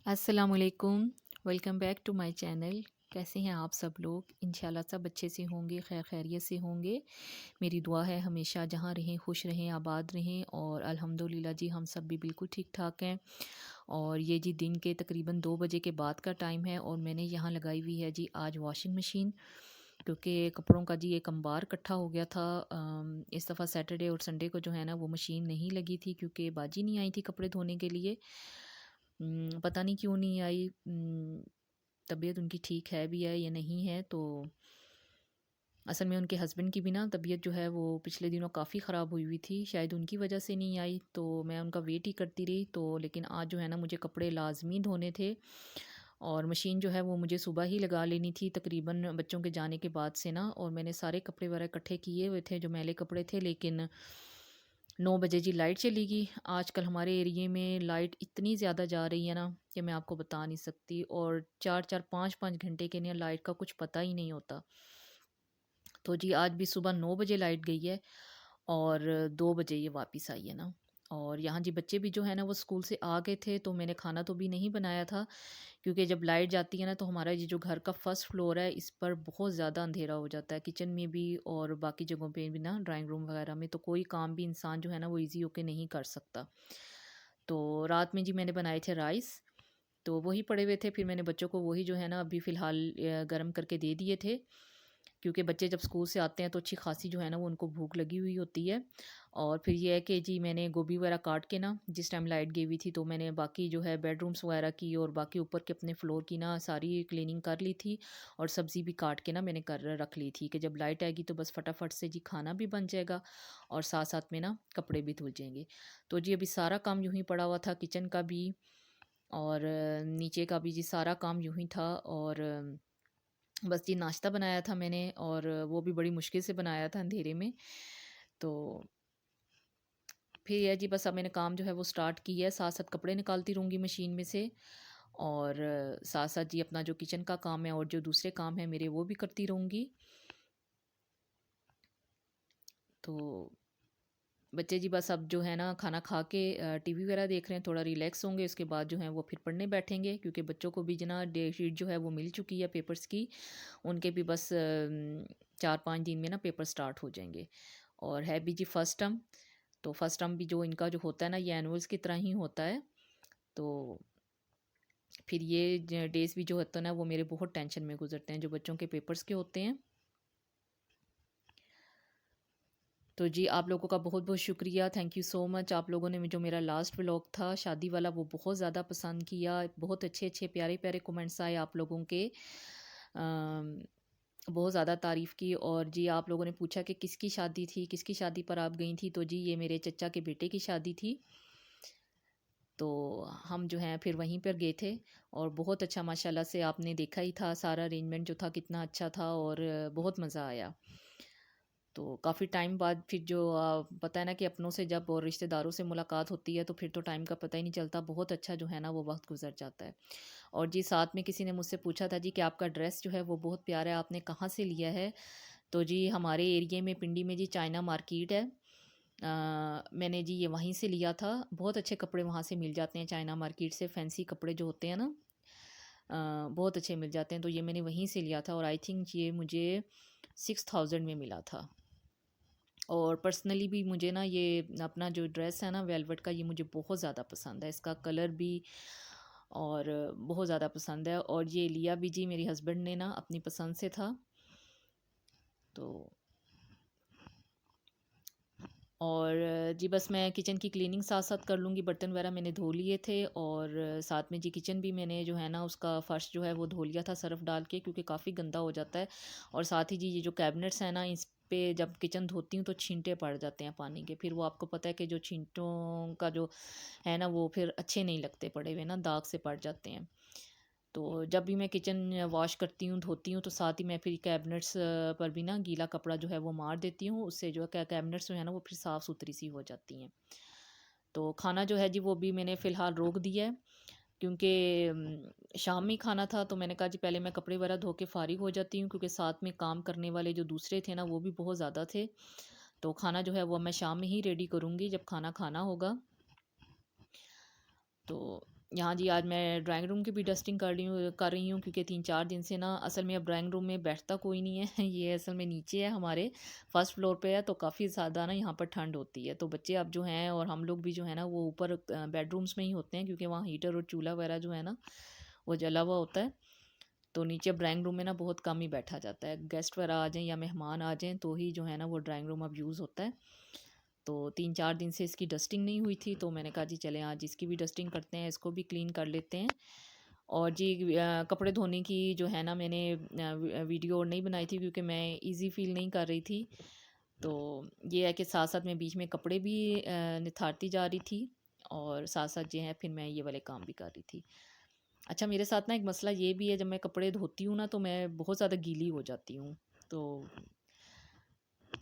अस्सलाम वालेकुम। Welcome back to my channel. कैसे हैं आप सब लोग? इंशाल्लाह सब अच्छे से होंगे, खैर खैरियत से होंगे। मेरी दुआ है हमेशा जहाँ रहें खुश रहें, आबाद रहें और अल्हम्दुलिल्लाह जी हम सब भी बिल्कुल ठीक ठाक हैं। और ये जी दिन के तकरीबन 2 बजे के बाद का टाइम है और मैंने यहाँ लगाई हुई है जी आज वॉशिंग मशीन, क्योंकि कपड़ों का जी एक अंबार इकट्ठा हो गया था। इस दफ़ा सैटरडे और संडे को जो है ना वो मशीन नहीं लगी थी क्योंकि बाजी नहीं आई थी कपड़े धोने के लिए। पता नहीं क्यों नहीं आई। तबीयत उनकी ठीक है भी है या नहीं है, तो असल में उनके हस्बैंड की भी ना तबीयत जो है वो पिछले दिनों काफ़ी ख़राब हुई हुई थी, शायद उनकी वजह से नहीं आई, तो मैं उनका वेट ही करती रही। तो लेकिन आज जो है ना मुझे कपड़े लाजमी धोने थे और मशीन जो है वो मुझे सुबह ही लगा लेनी थी तकरीबन बच्चों के जाने के बाद से ना। और मैंने सारे कपड़े वगैरह इकट्ठे किए हुए थे जो मैले कपड़े थे, लेकिन 9 बजे जी लाइट चली गई। आजकल हमारे एरिए में लाइट इतनी ज़्यादा जा रही है ना कि मैं आपको बता नहीं सकती, और 4-4 5-5 घंटे के लिए लाइट का कुछ पता ही नहीं होता। तो जी आज भी सुबह 9 बजे लाइट गई है और 2 बजे ये वापस आई है ना। और यहाँ जी बच्चे भी जो है ना वो स्कूल से आ गए थे, तो मैंने खाना तो भी नहीं बनाया था, क्योंकि जब लाइट जाती है ना तो हमारा ये जो घर का फर्स्ट फ्लोर है इस पर बहुत ज़्यादा अंधेरा हो जाता है, किचन में भी और बाकी जगहों पे भी ना, ड्राइंग रूम वगैरह में, तो कोई काम भी इंसान जो है ना वो ईजी होके नहीं कर सकता। तो रात में जी मैंने बनाए थे राइस, तो वही पड़े हुए थे, फिर मैंने बच्चों को वही जो है ना अभी फ़िलहाल गर्म करके दे दिए थे, क्योंकि बच्चे जब स्कूल से आते हैं तो अच्छी खासी जो है ना वो उनको भूख लगी हुई होती है। और फिर ये है कि जी मैंने गोभी वगैरह काट के ना, जिस टाइम लाइट गई हुई थी तो मैंने बाकी जो है बेडरूम्स वगैरह की और बाकी ऊपर के अपने फ्लोर की ना सारी क्लीनिंग कर ली थी। और सब्ज़ी भी काट के ना मैंने कर रख ली थी कि जब लाइट आएगी तो बस फटाफट से जी खाना भी बन जाएगा और साथ साथ में ना कपड़े भी धुल जाएंगे। तो जी अभी सारा काम यूं ही पड़ा हुआ था, किचन का भी और नीचे का भी जी सारा काम यूं ही था। और बस ये नाश्ता बनाया था मैंने, और वो भी बड़ी मुश्किल से बनाया था अंधेरे में। तो फिर ये जी बस अब मैंने काम जो है वो स्टार्ट की है, साथ साथ कपड़े निकालती रहूँगी मशीन में से, और साथ साथ जी अपना जो किचन का काम है और जो दूसरे काम है मेरे वो भी करती रहूँगी। तो बच्चे जी बस अब जो है ना खाना खा के टीवी वगैरह देख रहे हैं, थोड़ा रिलैक्स होंगे, उसके बाद जो है वो फिर पढ़ने बैठेंगे, क्योंकि बच्चों को भी जना डे शीट जो है वो मिल चुकी है पेपर्स की। उनके भी बस 4-5 दिन में ना पेपर स्टार्ट हो जाएंगे। और है भी जी फर्स्ट टर्म, तो फर्स्ट टर्म भी जो इनका जो होता है ना ये एनुअल्स की तरह ही होता है। तो फिर ये डेज़ भी जो होता है ना वो मेरे बहुत टेंशन में गुजरते हैं जो बच्चों के पेपर्स के होते हैं। तो जी आप लोगों का बहुत बहुत शुक्रिया, थैंक यू सो मच। आप लोगों ने जो मेरा लास्ट व्लॉग था शादी वाला वो बहुत ज़्यादा पसंद किया, बहुत अच्छे अच्छे प्यारे प्यारे कमेंट्स आए आप लोगों के। बहुत ज़्यादा तारीफ़ की। और जी आप लोगों ने पूछा कि किसकी शादी थी, किसकी शादी पर आप गई थी, तो जी ये मेरे चचा के बेटे की शादी थी। तो हम जो हैं फिर वहीं पर गए थे और बहुत अच्छा माशाल्लाह से आपने देखा ही था, सारा अरेंजमेंट जो था कितना अच्छा था और बहुत मज़ा आया। तो काफ़ी टाइम बाद फिर जो पता है ना कि अपनों से जब और रिश्तेदारों से मुलाकात होती है तो फिर तो टाइम का पता ही नहीं चलता, बहुत अच्छा जो है ना वो वक्त गुजर जाता है। और जी साथ में किसी ने मुझसे पूछा था जी कि आपका ड्रेस जो है वो बहुत प्यारा है, आपने कहाँ से लिया है? तो जी हमारे एरिए में पिंडी में जी चाइना मार्केट है। मैंने जी ये वहीं से लिया था, बहुत अच्छे कपड़े वहाँ से मिल जाते हैं चाइना मार्केट से, फैंसी कपड़े जो होते हैं ना बहुत अच्छे मिल जाते हैं, तो ये मैंने वहीं से लिया था और आई थिंक ये मुझे 6000 में मिला था। और पर्सनली भी मुझे ना ये अपना जो ड्रेस है ना वेलवेट का, ये मुझे बहुत ज़्यादा पसंद है, इसका कलर भी और बहुत ज़्यादा पसंद है। और ये लिया भी जी मेरे हस्बैंड ने ना अपनी पसंद से था। तो और जी बस मैं किचन की क्लीनिंग साथ साथ कर लूँगी, बर्तन वगैरह मैंने धो लिए थे और साथ में जी किचन भी मैंने जो है ना उसका फ़र्श जो है वो धो लिया था सर्फ़ डाल के, क्योंकि काफ़ी गंदा हो जाता है। और साथ ही जी ये जो कैबिनेट्स हैं ना इस पे जब किचन धोती हूँ तो छींटे पड़ जाते हैं पानी के, फिर वो आपको पता है कि जो छींटों का जो है ना वो फिर अच्छे नहीं लगते पड़े हुए ना, दाग से पड़ जाते हैं। तो जब भी मैं किचन वॉश करती हूँ धोती हूँ तो साथ ही मैं फिर कैबिनेट्स पर भी ना गीला कपड़ा जो है वो मार देती हूँ, उससे जो है कैबिनेट्स जो है ना वो फिर साफ़ सुथरी सी हो जाती हैं। तो खाना जो है जी वो भी मैंने फ़िलहाल रोक दिया है, क्योंकि शाम में ही खाना था, तो मैंने कहा जी पहले मैं कपड़े वगैरह धो के फ़ारिग हो जाती हूँ, क्योंकि साथ में काम करने वाले जो दूसरे थे ना वो भी बहुत ज़्यादा थे। तो खाना जो है वो मैं शाम में ही रेडी करूँगी जब खाना खाना होगा। तो यहाँ जी आज मैं ड्राइंग रूम की भी डस्टिंग कर रही हूँ क्योंकि 3-4 दिन से ना असल में अब ड्राइंग रूम में बैठता कोई नहीं है ये असल में नीचे है हमारे फर्स्ट फ्लोर पे है, तो काफ़ी ज़्यादा ना यहाँ पर ठंड होती है। तो बच्चे अब जो हैं और हम लोग भी जो है ना वो ऊपर बेडरूम्स में ही होते हैं क्योंकि वहाँ हीटर और चूल्हा वगैरह जो है ना वो जला हुआ होता है। तो नीचे अब ड्राइंग रूम में ना बहुत कम ही बैठा जाता है, गेस्ट वगैरह आ जाएँ या मेहमान आ जाएँ तो ही जो है ना वो ड्राइंग रूम अब यूज़ होता है। तो 3-4 दिन से इसकी डस्टिंग नहीं हुई थी, तो मैंने कहा जी चलें आज इसकी भी डस्टिंग करते हैं, इसको भी क्लीन कर लेते हैं। और जी कपड़े धोने की जो है ना मैंने वीडियो नहीं बनाई थी क्योंकि मैं ईज़ी फ़ील नहीं कर रही थी। तो ये है कि साथ-साथ मैं बीच में कपड़े भी निथारती जा रही थी और साथ-साथ जो है फिर मैं ये वाले काम भी कर रही थी। अच्छा, मेरे साथ ना एक मसला ये भी है, जब मैं कपड़े धोती हूँ ना तो मैं बहुत ज़्यादा गीली हो जाती हूँ। तो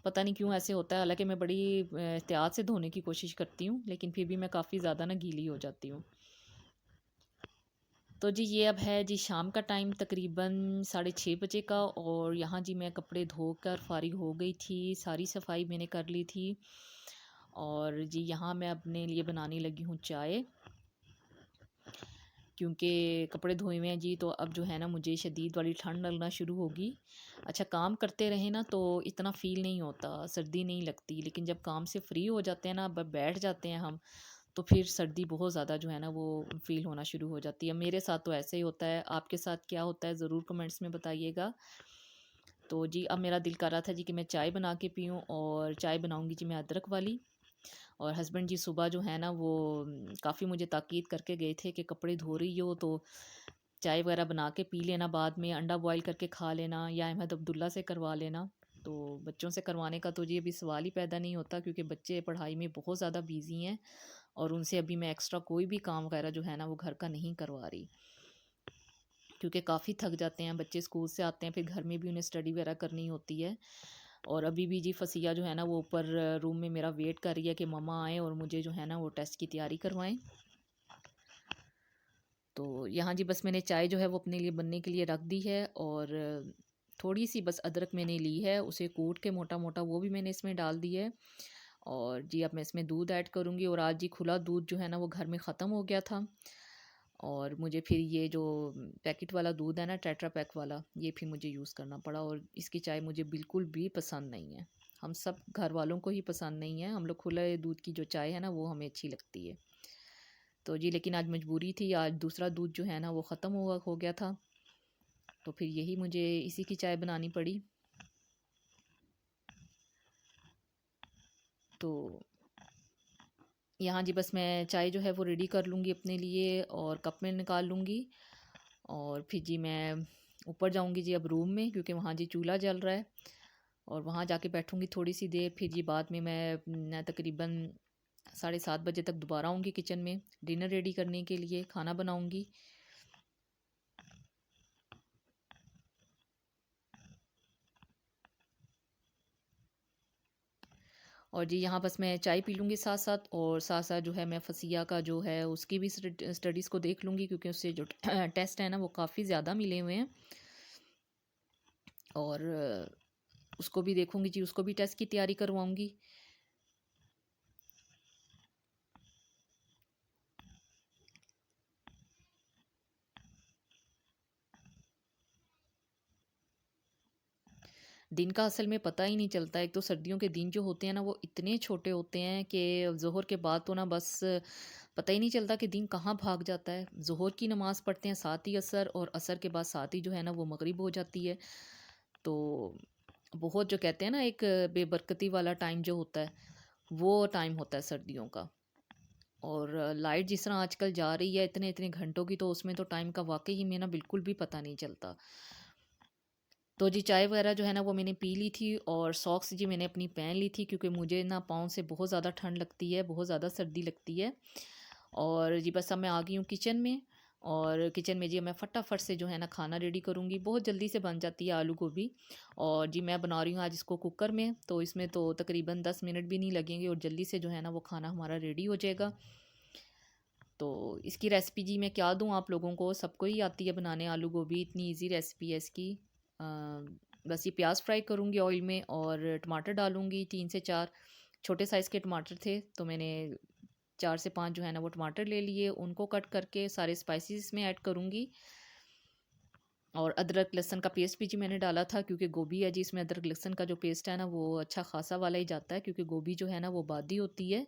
पता नहीं क्यों ऐसे होता है, हालाँकि मैं बड़ी एहतियात से धोने की कोशिश करती हूँ, लेकिन फिर भी मैं काफ़ी ज़्यादा ना गीली हो जाती हूँ। तो जी ये अब है जी शाम का टाइम तकरीबन 6:30 बजे का, और यहाँ जी मैं कपड़े धोकर फ़ारिग हो गई थी, सारी सफाई मैंने कर ली थी। और जी यहाँ मैं अपने लिए बनाने लगी हूँ चाय, क्योंकि कपड़े धोए हुए हैं जी तो अब जो है ना मुझे शदीद वाली ठंड लगना शुरू होगी। अच्छा, काम करते रहे ना तो इतना फ़ील नहीं होता, सर्दी नहीं लगती, लेकिन जब काम से फ्री हो जाते हैं ना, अब बैठ जाते हैं हम, तो फिर सर्दी बहुत ज़्यादा जो है ना वो फ़ील होना शुरू हो जाती है। मेरे साथ तो ऐसे ही होता है, आपके साथ क्या होता है ज़रूर कमेंट्स में बताइएगा। तो जी अब मेरा दिल कर रहा था जी कि मैं चाय बना के पीऊँ, और चाय बनाऊँगी जी मैं अदरक वाली। और हस्बैंड जी सुबह जो है ना वो काफ़ी मुझे ताकीद करके गए थे कि कपड़े धो रही हो तो चाय वगैरह बना के पी लेना, बाद में अंडा बॉयल करके खा लेना या अहमद अब्दुल्ला से करवा लेना। तो बच्चों से करवाने का तो जी अभी सवाल ही पैदा नहीं होता क्योंकि बच्चे पढ़ाई में बहुत ज़्यादा बिजी हैं, और उनसे अभी मैं एक्स्ट्रा कोई भी काम वगैरह जो है ना वो घर का नहीं करवा रही, क्योंकि काफ़ी थक जाते हैं बच्चे, स्कूल से आते हैं फिर घर में भी उन्हें स्टडी वगैरह करनी होती है। और अभी भी जी फसिया जो है ना वो ऊपर रूम में मेरा वेट कर रही है कि मम्मा आए और मुझे जो है ना वो टेस्ट की तैयारी करवाएं। तो यहाँ जी बस मैंने चाय जो है वो अपने लिए बनने के लिए रख दी है, और थोड़ी सी बस अदरक मैंने ली है, उसे कूट के मोटा मोटा वो भी मैंने इसमें डाल दी है। और जी अब मैं इसमें दूध ऐड करूँगी, और आज जी खुला दूध जो है ना वो घर में ख़त्म हो गया था, और मुझे फिर ये जो पैकेट वाला दूध है ना टेट्रा पैक वाला, ये फिर मुझे यूज़ करना पड़ा, और इसकी चाय मुझे बिल्कुल भी पसंद नहीं है। हम सब घर वालों को ही पसंद नहीं है, हम लोग खुले दूध की जो चाय है ना वो हमें अच्छी लगती है। तो जी लेकिन आज मजबूरी थी, आज दूसरा दूध जो है ना वो ख़त्म हो गया था, तो फिर यही मुझे इसी की चाय बनानी पड़ी। तो यहाँ जी बस मैं चाय जो है वो रेडी कर लूँगी अपने लिए और कप में निकाल लूँगी, और फिर जी मैं ऊपर जाऊँगी जी अब रूम में, क्योंकि वहाँ जी चूल्हा जल रहा है, और वहाँ जाके बैठूँगी थोड़ी सी देर। फिर जी बाद में मैं तकरीबन 7:30 बजे तक दोबारा आऊँगी किचन में डिनर रेडी करने के लिए, खाना बनाऊँगी। और जी यहाँ बस मैं चाय पी लूँगी साथ साथ, और साथ साथ जो है मैं फसिया का जो है उसकी भी स्टडीज़ को देख लूँगी, क्योंकि उससे जो टेस्ट है ना वो काफ़ी ज़्यादा मिले हुए हैं, और उसको भी देखूँगी जी, उसको भी टेस्ट की तैयारी करवाऊँगी। दिन का असल में पता ही नहीं चलता। एक तो सर्दियों के दिन जो होते हैं ना वो इतने छोटे होते हैं कि ज़ोहर के बाद तो ना बस पता ही नहीं चलता कि दिन कहाँ भाग जाता है। ज़ोहर की नमाज़ पढ़ते हैं साथ ही असर, और असर के बाद साथ ही जो है ना वो मगरिब हो जाती है। तो बहुत जो कहते हैं ना एक बेबरकती वाला टाइम जो होता है, वो टाइम होता है सर्दियों का। और लाइट जिस तरह आजकल जा रही है इतने इतने घंटों की, तो उसमें तो टाइम का वाकई ही में ना बिल्कुल भी पता नहीं चलता। तो जी चाय वगैरह जो है ना वो मैंने पी ली थी, और सॉक्स जी मैंने अपनी पहन ली थी क्योंकि मुझे ना पाँव से बहुत ज़्यादा ठंड लगती है, बहुत ज़्यादा सर्दी लगती है। और जी बस अब मैं आ गई हूँ किचन में, और किचन में जी मैं फटाफट से जो है ना खाना रेडी करूँगी, बहुत जल्दी से बन जाती है आलू गोभी। और जी मैं बना रही हूँ आज इसको कुकर में, तो इसमें तो तकरीबन 10 मिनट भी नहीं लगेंगे और जल्दी से जो है ना वो खाना हमारा रेडी हो जाएगा। तो इसकी रेसिपी जी मैं क्या दूँ आप लोगों को, सबको ही आती है बनाने आलू गोभी, इतनी इजी रेसिपी है इसकी। अ, बस ये प्याज फ्राई करूँगी ऑयल में, और टमाटर डालूँगी 3 से 4, छोटे साइज़ के टमाटर थे तो मैंने 4 से 5 जो है ना वो टमाटर ले लिए, उनको कट करके सारे स्पाइसेस इसमें ऐड करूँगी। और अदरक लहसुन का पेस्ट भी जी मैंने डाला था, क्योंकि गोभी है जी, इसमें अदरक लहसुन का जो पेस्ट है ना वो अच्छा खासा वाला ही जाता है, क्योंकि गोभी जो है ना वो बादी होती है।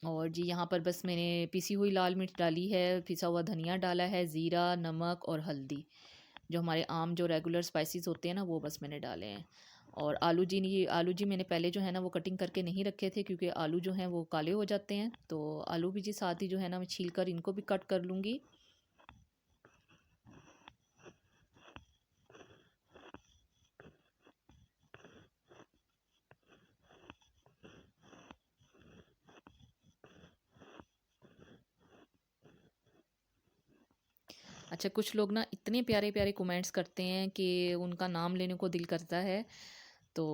और जी यहाँ पर बस मैंने पिसी हुई लाल मिर्च डाली है, पिसा हुआ धनिया डाला है, ज़ीरा, नमक और हल्दी, जो हमारे आम जो रेगुलर स्पाइसेस होते हैं ना वो बस मैंने डाले हैं। और आलू जी मैंने पहले जो है ना वो कटिंग करके नहीं रखे थे, क्योंकि आलू जो हैं वो काले हो जाते हैं। तो आलू भी जी साथ ही जो है ना मैं छील कर इनको भी कट कर लूँगी। अच्छा, कुछ लोग ना इतने प्यारे-प्यारे कमेंट्स करते हैं कि उनका नाम लेने को दिल करता है। तो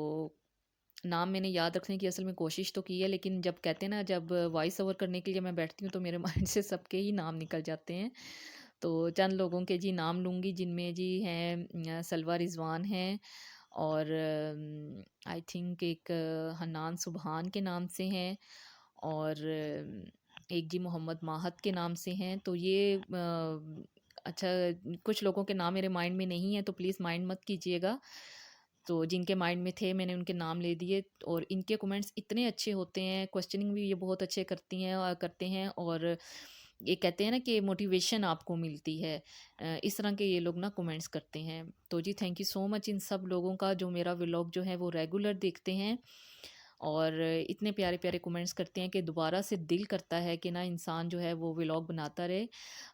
नाम मैंने याद रखने की असल में कोशिश तो की है, लेकिन जब कहते हैं ना, जब वॉइस ओवर करने के लिए मैं बैठती हूँ तो मेरे माइंड से सबके ही नाम निकल जाते हैं। तो चंद लोगों के जी नाम लूँगी, जिनमें जी हैं सलवा रिज़वान हैं, और आई थिंक एक हन्नान सुबहान के नाम से हैं, और एक जी मोहम्मद माहत के नाम से हैं। तो ये अच्छा, कुछ लोगों के नाम मेरे माइंड में नहीं है, तो प्लीज़ माइंड मत कीजिएगा। तो जिनके माइंड में थे मैंने उनके नाम ले दिए। और इनके कमेंट्स इतने अच्छे होते हैं, क्वेश्चनिंग भी ये बहुत अच्छे करती हैं और करते हैं, और ये कहते हैं ना कि मोटिवेशन आपको मिलती है। इस तरह के ये लोग ना कमेंट्स करते हैं। तो जी थैंक यू सो मच इन सब लोगों का, जो मेरा व्लॉग जो है वो रेगुलर देखते हैं और इतने प्यारे-प्यारे कमेंट्स करते हैं कि दोबारा से दिल करता है कि ना इंसान जो है वो व्लॉग बनाता रहे।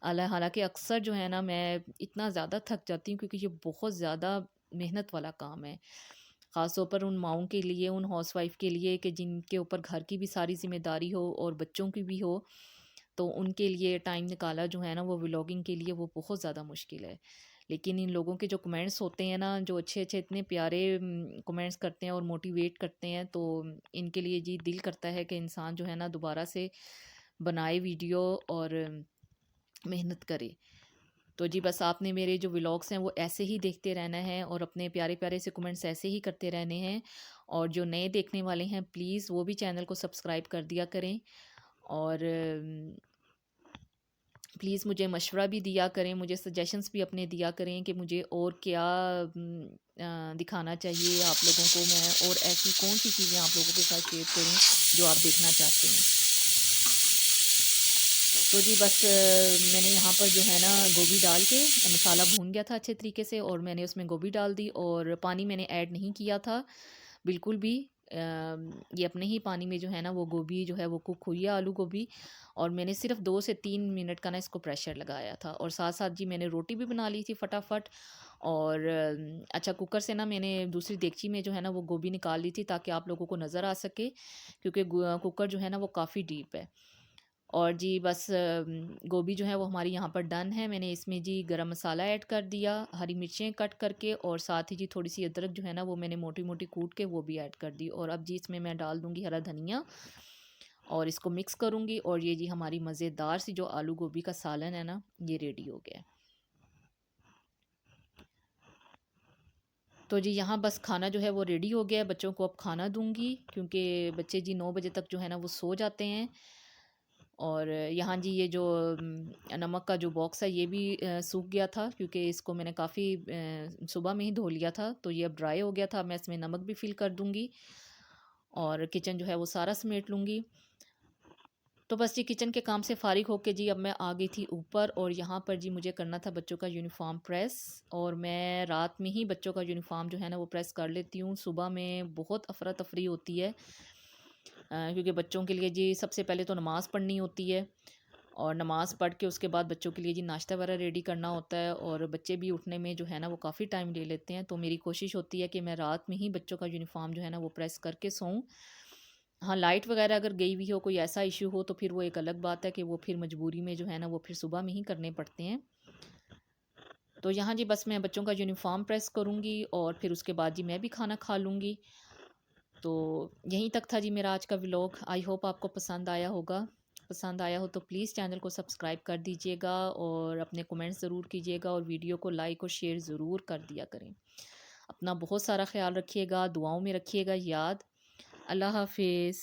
हालाँकि अक्सर जो है ना मैं इतना ज़्यादा थक जाती हूँ, क्योंकि ये बहुत ज़्यादा मेहनत वाला काम है। ख़ास तौर पर उन माँओं के लिए, उन हाउसवाइफ़ के लिए कि जिनके ऊपर घर की भी सारी ज़िम्मेदारी हो और बच्चों की भी हो, तो उनके लिए टाइम निकाला जो है ना वो व्लॉगिंग के लिए वो बहुत ज़्यादा मुश्किल है। लेकिन इन लोगों के जो कमेंट्स होते हैं ना, जो अच्छे-अच्छे इतने प्यारे कमेंट्स करते हैं और मोटिवेट करते हैं, तो इनके लिए जी दिल करता है कि इंसान जो है ना दोबारा से बनाए वीडियो और मेहनत करे। तो जी बस आपने मेरे जो व्लॉग्स हैं वो ऐसे ही देखते रहना है और अपने प्यारे-प्यारे से कमेंट्स ऐसे ही करते रहने हैं। और जो नए देखने वाले हैं प्लीज़ वो भी चैनल को सब्सक्राइब कर दिया करें, और प्लीज़ मुझे मशवरा भी दिया करें, मुझे सजेशंस भी अपने दिया करें कि मुझे और क्या दिखाना चाहिए आप लोगों को मैं, और ऐसी कौन-सी चीज़ें आप लोगों के साथ शेयर करूँ जो आप देखना चाहते हैं। तो जी बस मैंने यहाँ पर जो है ना गोभी डाल के मसाला भून गया था अच्छे तरीके से, और मैंने उसमें गोभी डाल दी, और पानी मैंने ऐड नहीं किया था बिल्कुल भी। ये अपने ही पानी में जो है ना वो गोभी जो है वो कुक हुई है, आलू गोभी। और मैंने सिर्फ 2 से 3 मिनट का ना इसको प्रेशर लगाया था, और साथ साथ जी मैंने रोटी भी बना ली थी फटाफट। और अच्छा, कुकर से ना मैंने दूसरी देगची में जो है ना वो गोभी निकाल ली थी, ताकि आप लोगों को नज़र आ सके, क्योंकि कुकर जो है ना वो काफ़ी डीप है। और जी बस गोभी जो है वो हमारी यहाँ पर डन है। मैंने इसमें जी गरम मसाला ऐड कर दिया, हरी मिर्चें कट करके, और साथ ही जी थोड़ी सी अदरक जो है ना वो मैंने मोटी मोटी कूट के वो भी ऐड कर दी। और अब जी इसमें मैं डाल दूँगी हरा धनिया, और इसको मिक्स करूँगी, और ये जी हमारी मज़ेदार सी जो आलू गोभी का सालन है ना, ये रेडी हो गया है। तो जी यहाँ बस खाना जो है वो रेडी हो गया है, बच्चों को अब खाना दूँगी, क्योंकि बच्चे जी 9 बजे तक जो है ना वो सो जाते हैं। और यहाँ जी ये जो नमक का जो बॉक्स है ये भी सूख गया था, क्योंकि इसको मैंने काफ़ी सुबह में ही धो लिया था, तो ये अब ड्राई हो गया था। मैं इसमें नमक भी फिल कर दूँगी, और किचन जो है वो सारा समेट लूँगी। तो बस जी किचन के काम से फ़ारिग होके जी अब मैं आ गई थी ऊपर, और यहाँ पर जी मुझे करना था बच्चों का यूनिफ़ॉर्म प्रेस। और मैं रात में ही बच्चों का यूनिफ़ॉर्म जो है ना वो प्रेस कर लेती हूँ। सुबह में बहुत अफरा-तफरी होती है, क्योंकि बच्चों के लिए जी सबसे पहले तो नमाज़ पढ़नी होती है, और नमाज़ पढ़ के उसके बाद बच्चों के लिए जी नाश्ता वगैरह रेडी करना होता है, और बच्चे भी उठने में जो है ना वो काफ़ी टाइम ले लेते हैं। तो मेरी कोशिश होती है कि मैं रात में ही बच्चों का यूनिफ़ॉर्म जो है ना वो प्रेस करके सोऊं। हाँ, लाइट वगैरह अगर गई हुई हो, कोई ऐसा इशू हो, तो फिर वो एक अलग बात है कि वो फिर मजबूरी में जो है ना वो फिर सुबह में ही करने पड़ते हैं। तो यहाँ जी बस मैं बच्चों का यूनिफ़ॉर्म प्रेस करूँगी, और फिर उसके बाद जी मैं भी खाना खा लूँगी। तो यहीं तक था जी मेरा आज का व्लॉग। आई होप आपको पसंद आया होगा। पसंद आया हो तो प्लीज़ चैनल को सब्सक्राइब कर दीजिएगा, और अपने कमेंट्स ज़रूर कीजिएगा, और वीडियो को लाइक और शेयर ज़रूर कर दिया करें। अपना बहुत सारा ख़्याल रखिएगा, दुआओं में रखिएगा याद। अल्लाह हाफ़िज़।